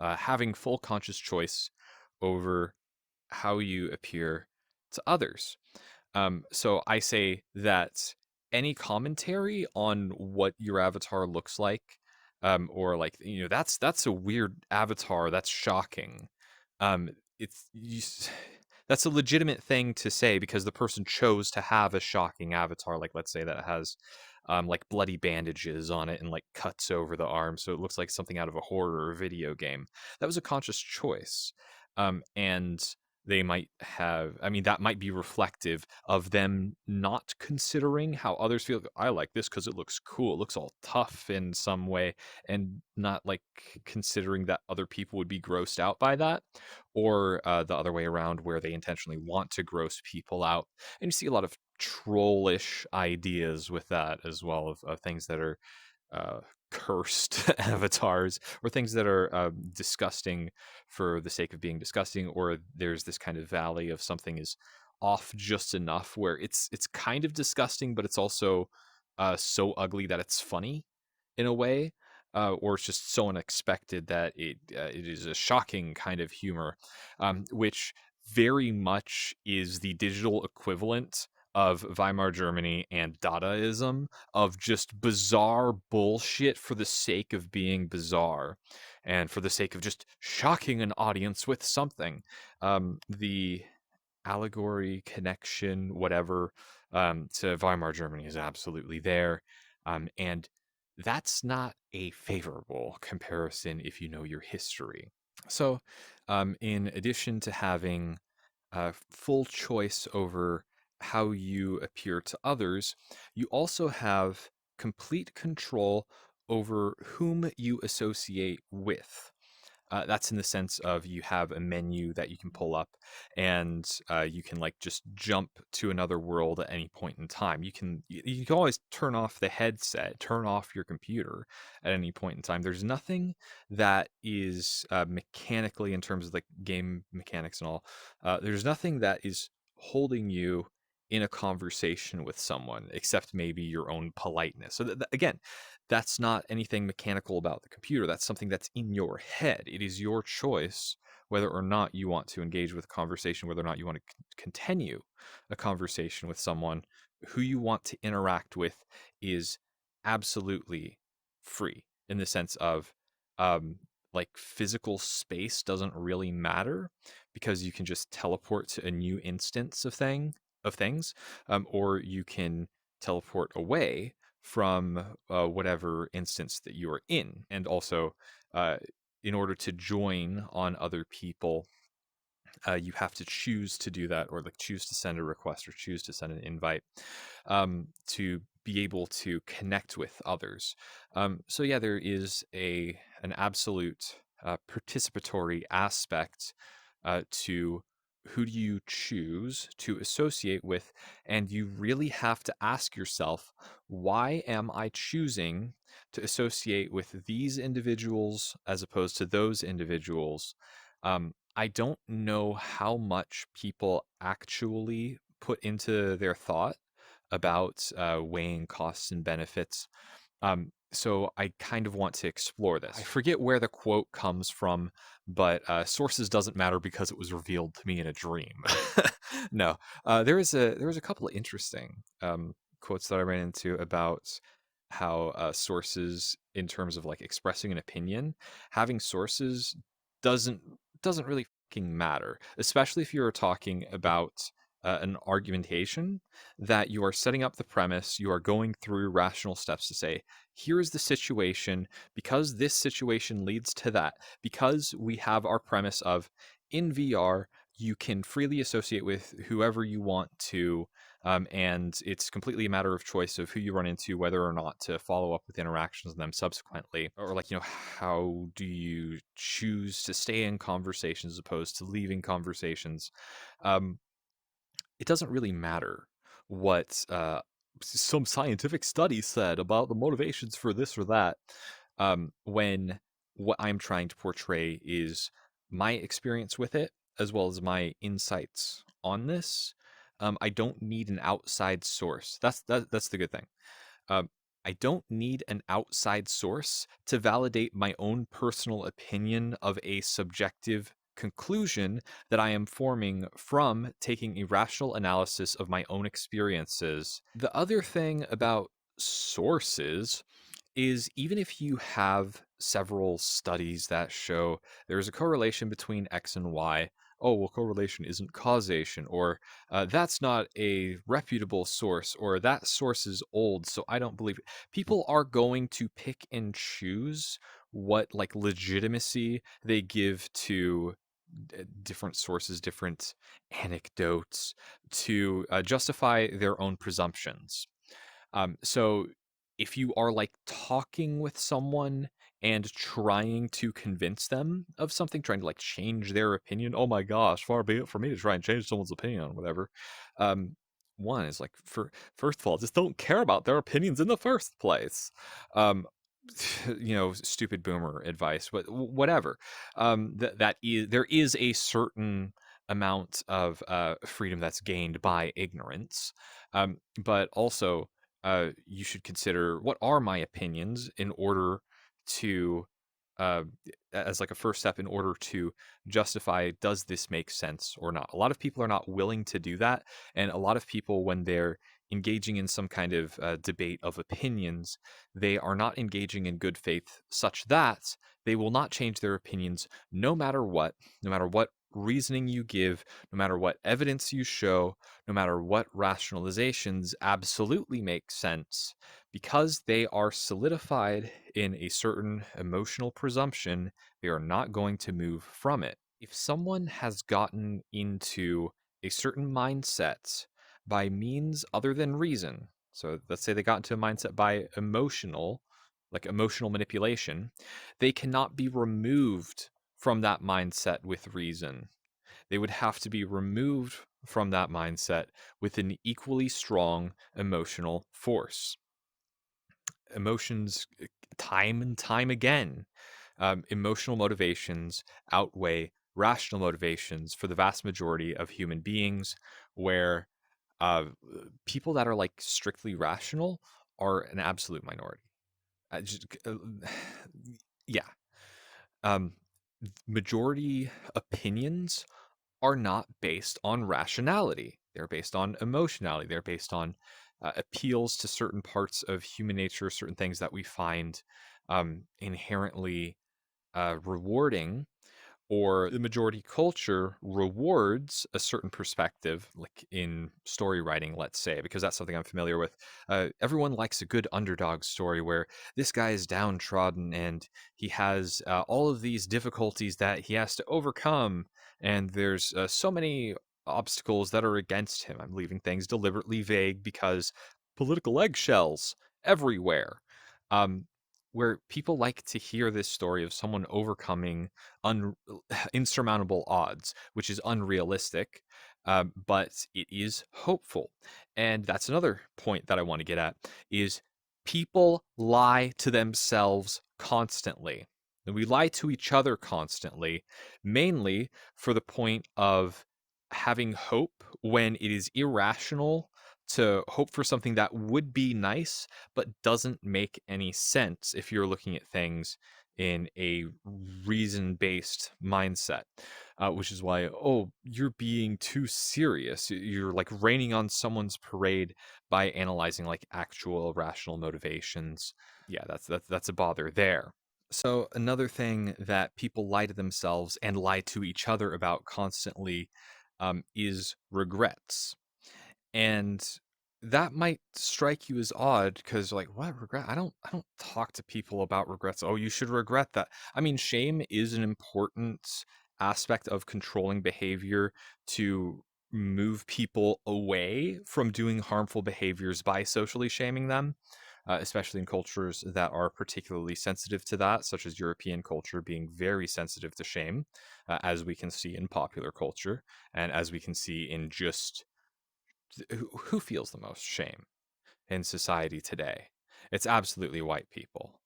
having full conscious choice over how you appear to others. So I say that any commentary on what your avatar looks like, or like that's a weird avatar, that's shocking. Um, it's that's a legitimate thing to say because the person chose to have a shocking avatar. Like let's say that has like bloody bandages on it and like cuts over the arm, so it looks like something out of a horror or video game. That was a conscious choice, and they might have, I mean, that might be reflective of them not considering how others feel. I like this because it looks cool, it looks all tough in some way, and not like considering that other people would be grossed out by that, or the other way around where they intentionally want to gross people out. And you see a lot of trollish ideas with that as well, of things that are uh, cursed avatars, or things that are disgusting for the sake of being disgusting, or there's this kind of valley of something is off just enough where it's kind of disgusting, but it's also so ugly that it's funny in a way, or it's just so unexpected that it is a shocking kind of humor, which very much is the digital equivalent of Weimar Germany and Dadaism, of just bizarre bullshit for the sake of being bizarre and for the sake of just shocking an audience with something. The allegory, connection, whatever, to Weimar Germany is absolutely there. And that's not a favorable comparison if you know your history. So, in addition to having full choice over how you appear to others, you also have complete control over whom you associate with. That's in the sense of you have a menu that you can pull up, and you can like just jump to another world at any point in time. You can always turn off the headset, turn off your computer at any point in time. There's nothing that is mechanically, in terms of like game mechanics and all. There's nothing that is holding you in a conversation with someone except maybe your own politeness. So again, that's not anything mechanical about the computer. That's something that's in your head. It is your choice whether or not you want to engage with a conversation, whether or not you want to continue a conversation with someone. Who you want to interact with is absolutely free, in the sense of, um, like physical space doesn't really matter because you can just teleport to a new instance of things, or you can teleport away from whatever instance that you are in. And also, uh, in order to join on other people, you have to choose to do that, or like choose to send a request or choose to send an invite, to be able to connect with others. So yeah, there is an absolute participatory aspect to who do you choose to associate with, and you really have to ask yourself, why am I choosing to associate with these individuals as opposed to those individuals? I don't know how much people actually put into their thought about weighing costs and benefits. So I kind of want to explore this. I forget where the quote comes from, but sources doesn't matter because it was revealed to me in a dream. No, there was a couple of interesting quotes that I ran into about how sources, in terms of like expressing an opinion, having sources doesn't doesn't really fucking matter, especially if you're talking about an argumentation that you are setting up the premise, you are going through rational steps to say, here is the situation, because this situation leads to that, because we have our premise of, in VR, you can freely associate with whoever you want to, and it's completely a matter of choice of who you run into, whether or not to follow up with interactions with them subsequently. Or like, how do you choose to stay in conversations as opposed to leaving conversations? Um, it doesn't really matter what some scientific study said about the motivations for this or that, when what I'm trying to portray is my experience with it as well as my insights on this. I don't need an outside source. That's the good thing. I don't need an outside source to validate my own personal opinion of a subjective conclusion that I am forming from taking a rational analysis of my own experiences. The other thing about sources is even if you have several studies that show there's a correlation between X and Y, oh, well, correlation isn't causation, or that's not a reputable source, or that source is old, so I don't believe it. People are going to pick and choose what like legitimacy they give to different sources, different anecdotes to justify their own presumptions. So if you are like talking with someone and trying to convince them of something, trying to like change their opinion, oh my gosh, far be it for me to try and change someone's opinion on whatever. Um, one is like, for first of all, just don't care about their opinions in the first place. Um, stupid boomer advice, but whatever. That is, there is a certain amount of freedom that's gained by ignorance, but also you should consider what are my opinions in order to uh, as like a first step in order to justify, does this make sense or not. A lot of people are not willing to do that, and a lot of people, when they're engaging in some kind of debate of opinions, they are not engaging in good faith such that they will not change their opinions no matter what reasoning you give, no matter what evidence you show, no matter what rationalizations absolutely make sense, because they are solidified in a certain emotional presumption, they are not going to move from it. If someone has gotten into a certain mindset by means other than reason, so let's say they got into a mindset by like emotional manipulation, they cannot be removed from that mindset with reason. They would have to be removed from that mindset with an equally strong emotional force. Emotions, time and time again, emotional motivations outweigh rational motivations for the vast majority of human beings, where uh, people that are like strictly rational are an absolute minority. Yeah. Um, Majority opinions are not based on rationality. They're based on emotionality. They're based on appeals to certain parts of human nature, certain things that we find inherently rewarding, or the majority culture rewards a certain perspective, like in story writing, let's say, because that's something I'm familiar with. Everyone likes a good underdog story where this guy is downtrodden and he has all of these difficulties that he has to overcome, and there's so many obstacles that are against him. I'm leaving things deliberately vague because political eggshells everywhere. Um, where people like to hear this story of someone overcoming un- insurmountable odds, which is unrealistic, but it is hopeful. And that's another point that I want to get at is people lie to themselves constantly. And we lie to each other constantly, mainly for the point of having hope when it is irrational to hope for something that would be nice but doesn't make any sense if you're looking at things in a reason based mindset, which is why, oh, you're being too serious. You're like raining on someone's parade by analyzing like actual rational motivations. Yeah, that's a bother there. So, another thing that people lie to themselves and lie to each other about constantly is regrets. And that might strike you as odd because like, what regret? I don't talk to people about regrets. Oh, you should regret that. I mean, shame is an important aspect of controlling behavior to move people away from doing harmful behaviors by socially shaming them, especially in cultures that are particularly sensitive to that, such as European culture being very sensitive to shame, as we can see in popular culture and as we can see in just who feels the most shame in society today? It's absolutely white people.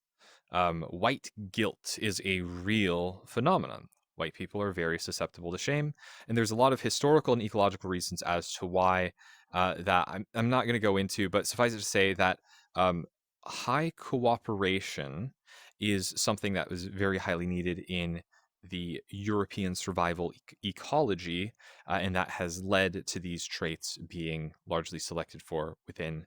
White guilt is a real phenomenon. White people are very susceptible to shame, and there's a lot of historical and ecological reasons as to why that I'm not going to go into, but suffice it to say that high cooperation is something that was very highly needed in the European survival ecology, and that has led to these traits being largely selected for within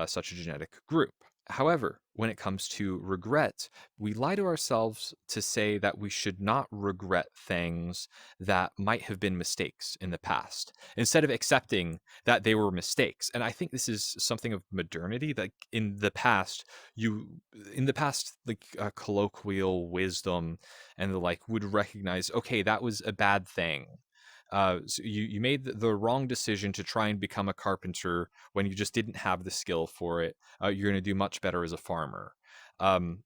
such a genetic group. However, when it comes to regret, we lie to ourselves to say that we should not regret things that might have been mistakes in the past, instead of accepting that they were mistakes. And I think this is something of modernity that you, in the past, like colloquial wisdom and the like would recognize, okay, that was a bad thing. So you made the wrong decision to try and become a carpenter when you just didn't have the skill for it. You're going to do much better as a farmer. Um,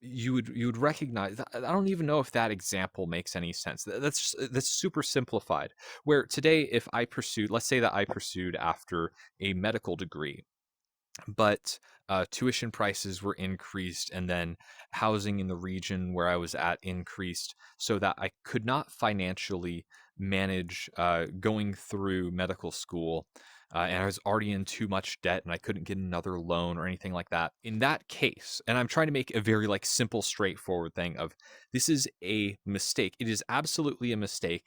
you would recognize. I don't even know if that example makes any sense. That's super simplified. Where today, if I pursued, let's say that I pursued after a medical degree, but tuition prices were increased, and then housing in the region where I was at increased, so that I could not financially manage going through medical school. And I was already in too much debt and I couldn't get another loan or anything like that. In that case, and I'm trying to make a very like simple, straightforward thing of this is a mistake. It is absolutely a mistake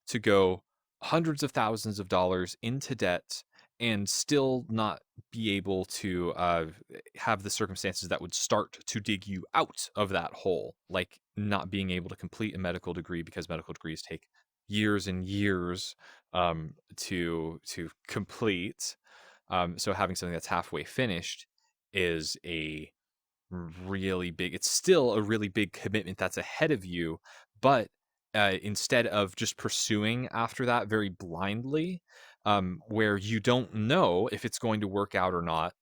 to go hundreds of thousands of dollars into debt and still not be able to have the circumstances that would start to dig you out of that hole, like not being able to complete a medical degree because medical degrees take years and years to complete. So having something that's halfway finished is a really big. It's still a really big commitment that's ahead of you, but instead of just pursuing after that very blindly, where you don't know if it's going to work out or not,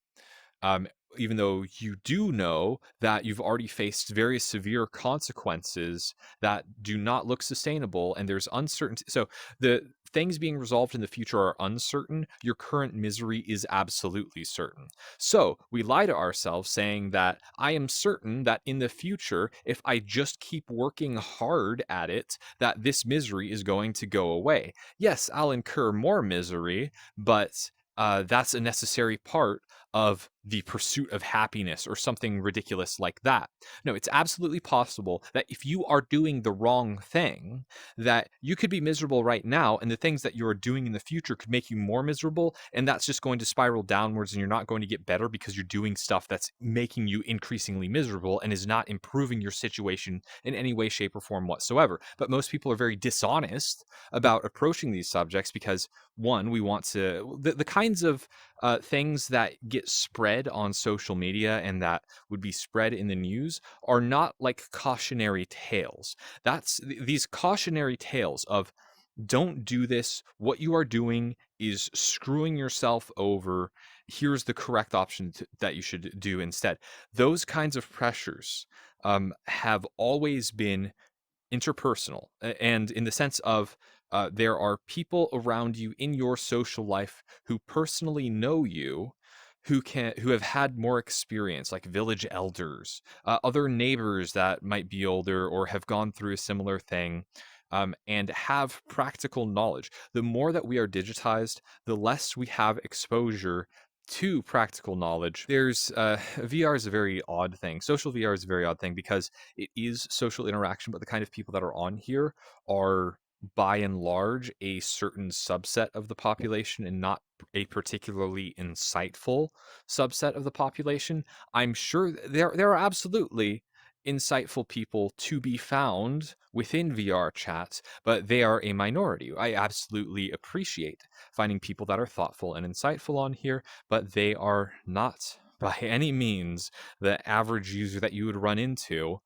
um, even though you do know that you've already faced very severe consequences that do not look sustainable and there's uncertainty. So the things being resolved in the future are uncertain. Your current misery is absolutely certain. So we lie to ourselves saying that I am certain that in the future, if I just keep working hard at it, that this misery is going to go away. Yes, I'll incur more misery, but that's a necessary part of the pursuit of happiness or something ridiculous like that. No, it's absolutely possible that if you are doing the wrong thing, that you could be miserable right now, and the things that you are doing in the future could make you more miserable, and that's just going to spiral downwards, and you're not going to get better because you're doing stuff that's making you increasingly miserable and is not improving your situation in any way, shape, or form whatsoever. But most people are very dishonest about approaching these subjects because, one, we want to the kinds of things that get spread on social media and that would be spread in the news are not like cautionary tales. These cautionary tales of don't do this. What you are doing is screwing yourself over. Here's the correct option that you should do instead. Those kinds of pressures have always been interpersonal, and in the sense of there are people around you in your social life who personally know you, who have had more experience, like village elders, other neighbors that might be older or have gone through a similar thing, and have practical knowledge. The more that we are digitized, the less we have exposure to practical knowledge. There's VR is a very odd thing. Social VR is a very odd thing because it is social interaction, but the kind of people that are on here are by and large a certain subset of the population and not a particularly insightful subset of the population. I'm sure there are absolutely insightful people to be found within VR chats, but they are a minority. I absolutely appreciate finding people that are thoughtful and insightful on here, but they are not by any means the average user that you would run into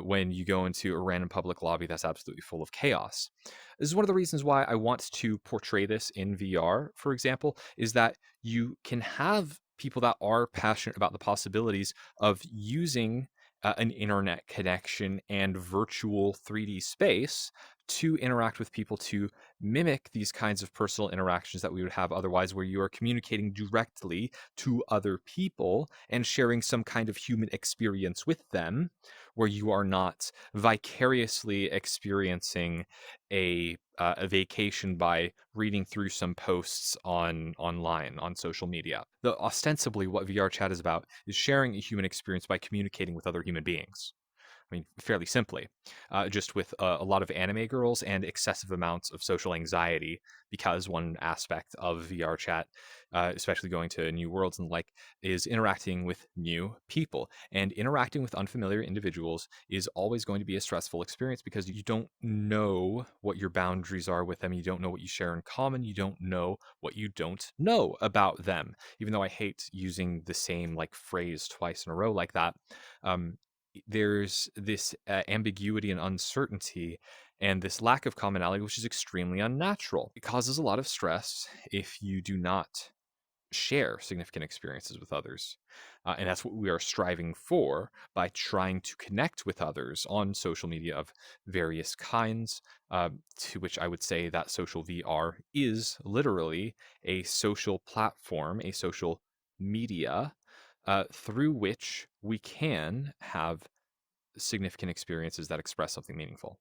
when you go into a random public lobby that's absolutely full of chaos. This is one of the reasons why I want to portray this in VR, for example, is that you can have people that are passionate about the possibilities of using an internet connection and virtual 3D space to interact with people, to mimic these kinds of personal interactions that we would have otherwise, where you are communicating directly to other people and sharing some kind of human experience with them, where you are not vicariously experiencing a vacation by reading through some posts online on social media. The ostensibly what VR chat is about is sharing a human experience by communicating with other human beings. I mean, fairly simply, just with a lot of anime girls and excessive amounts of social anxiety, because one aspect of VR chat, especially going to new worlds and the like, is interacting with new people. And interacting with unfamiliar individuals is always going to be a stressful experience because you don't know what your boundaries are with them. You don't know what you share in common. You don't know what you don't know about them. Even though I hate using the same like phrase twice in a row like that. Um, there's this ambiguity and uncertainty and this lack of commonality, which is extremely unnatural. It causes a lot of stress if you do not share significant experiences with others. And that's what we are striving for by trying to connect with others on social media of various kinds, to which I would say that social VR is literally a social platform, a social media through which we can have significant experiences that express something meaningful.